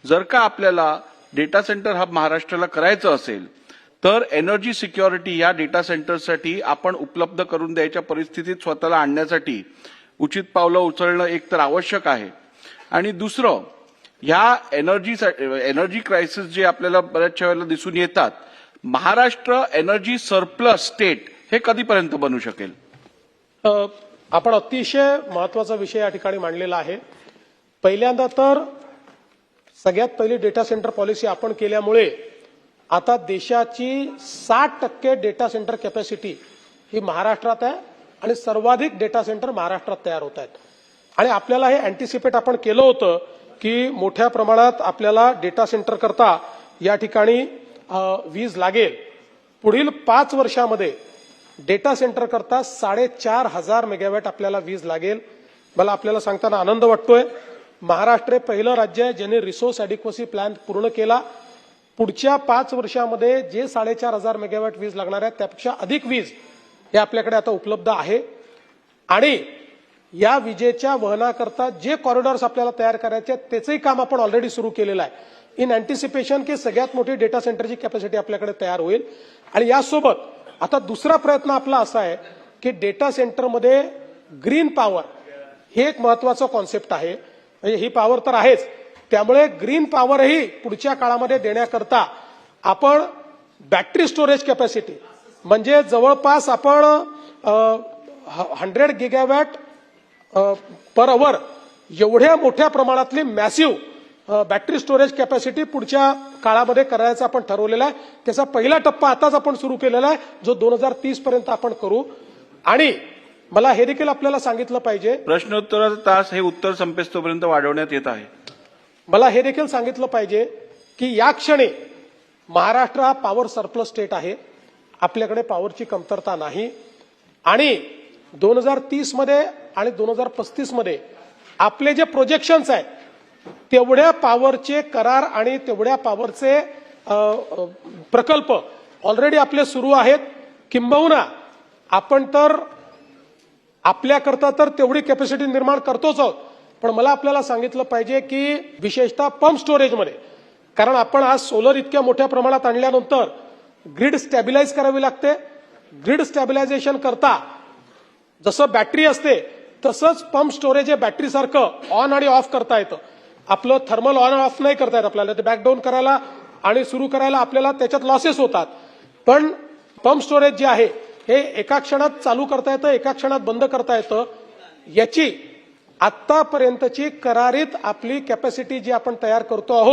जर का आपल्याला डेटा सेंटर हब महाराष्ट्राला करायचं असेल तर एनर्जी सिक्युरिटी या डेटा सेंटरसाठी आपण उपलब्ध करून द्यायच्या परिस्थितीत स्वतःला आणण्यासाठी उचित पावलं उचलणं एक तर आवश्यक आहे आणि दुसरं ह्या एनर्जी क्रायसिस जे आपल्याला बऱ्याचशा वेळेला दिसून येतात महाराष्ट्र एनर्जी सरप्लस स्टेट हे कधीपर्यंत बनू शकेल? आपण अतिशय महत्वाचा विषय या ठिकाणी मांडलेला आहे. पहिल्यांदा तर सगळ्यात पहिली डेटा सेंटर पॉलिसी आपण केल्यामुळे आता देशाची 60% डेटा सेंटर कॅपॅसिटी ही महाराष्ट्रात आहे आणि सर्वाधिक डेटा सेंटर महाराष्ट्रात तयार होत आहेत. आणि आपल्याला हे अँटिसिपेट आपण केलं होतं की मोठ्या प्रमाणात आपल्याला डेटा सेंटर करता या ठिकाणी वीज लागेल. पुढील 5 वर्षामध्ये डेटा सेंटर करता 4,500 मेगावॅट आपल्याला वीज लागेल. मला आपल्याला सांगताना आनंद वाटतोय. महाराष्ट्र हे पहिलं राज्य आहे ज्यांनी रिसोर्स ॲडिक्वसी प्लॅन पूर्ण केला. पुढच्या 5 वर्षामध्ये जे 4,500 मेगावॅट वीज लागणार आहे त्यापेक्षा अधिक वीज हे आपल्याकडे आता उपलब्ध आहे. आणि या विजेच्या वहनाकरता जे कॉरिडॉर्स आपल्याला तयार करायचे त्याचंही काम आपण ऑलरेडी सुरू केलेलं आहे इन अँटिसिपेशन की सगळ्यात मोठी डेटा सेंटरची कॅपॅसिटी आपल्याकडे तयार होईल. आणि यासोबत आता दुसरा प्रयत्न आपला असा आहे की डेटा सेंटरमध्ये ग्रीन पॉवर हे एक महत्वाचा कॉन्सेप्ट आहे. म्हणजे ही पॉवर तर आहेच, त्यामुळे ग्रीन पॉवरही पुढच्या काळामध्ये देण्याकरता आपण बॅटरी स्टोरेज कॅपॅसिटी म्हणजे जवळपास आपण 100 गिगावॅट पर अवर एवढ्या मोठ्या प्रमाणातली मॅसिव्ह बॅटरी स्टोरेज कॅपॅसिटी पुढच्या काळामध्ये करायचं आपण ठरवलेलं आहे. त्याचा पहिला टप्पा आताच आपण सुरू केलेला आहे जो 2030 पर्यंत आपण करू. आणि मला हे देखील आपल्याला सांगितलं पाहिजे प्रश्नोत्तराचा तास हे उत्तर संपेस्तोपर्यंत वाढवण्यात येत आहे. मला हे देखील सांगितलं पाहिजे की या क्षणी महाराष्ट्र हा पॉवर सरप्लस स्टेट आहे. आपल्याकडे पॉवरची कमतरता नाही. आणि 2030 मध्ये आणि 2035 मध्ये आपले जे प्रोजेक्शन्स आहेत तेवढ्या पॉवरचे करार आणि तेवढ्या पॉवरचे प्रकल्प ऑलरेडी आपले सुरू आहेत. किंबहुना आपण तर आपल्याकरता तर तेवढी कॅपॅसिटी निर्माण करतोच आहोत. पण मला आपल्याला सांगितलं पाहिजे की विशेषतः पंप स्टोरेजमध्ये, कारण आपण आज सोलर इतक्या मोठ्या प्रमाणात आणल्यानंतर ग्रीड स्टॅबिलाइज करावी लागते. ग्रीड स्टॅबिलायझेशन करता जसं बॅटरी असते तसंच पंप स्टोरेज हे बॅटरीसारखं ऑन आणि ऑफ करता येतं. आपलं थर्मल ऑन ऑफ नाही करता येत आपल्याला. ते बॅकडाऊन करायला आणि सुरू करायला आपल्याला त्याच्यात लॉसेस होतात. पण पंप स्टोरेज जे आहे हे एका क्षणात चालू करता येतं, एका क्षणात बंद करता येतं. याची आतापर्यंतची करारित आपली कॅपॅसिटी जी आपण तयार करतो आहोत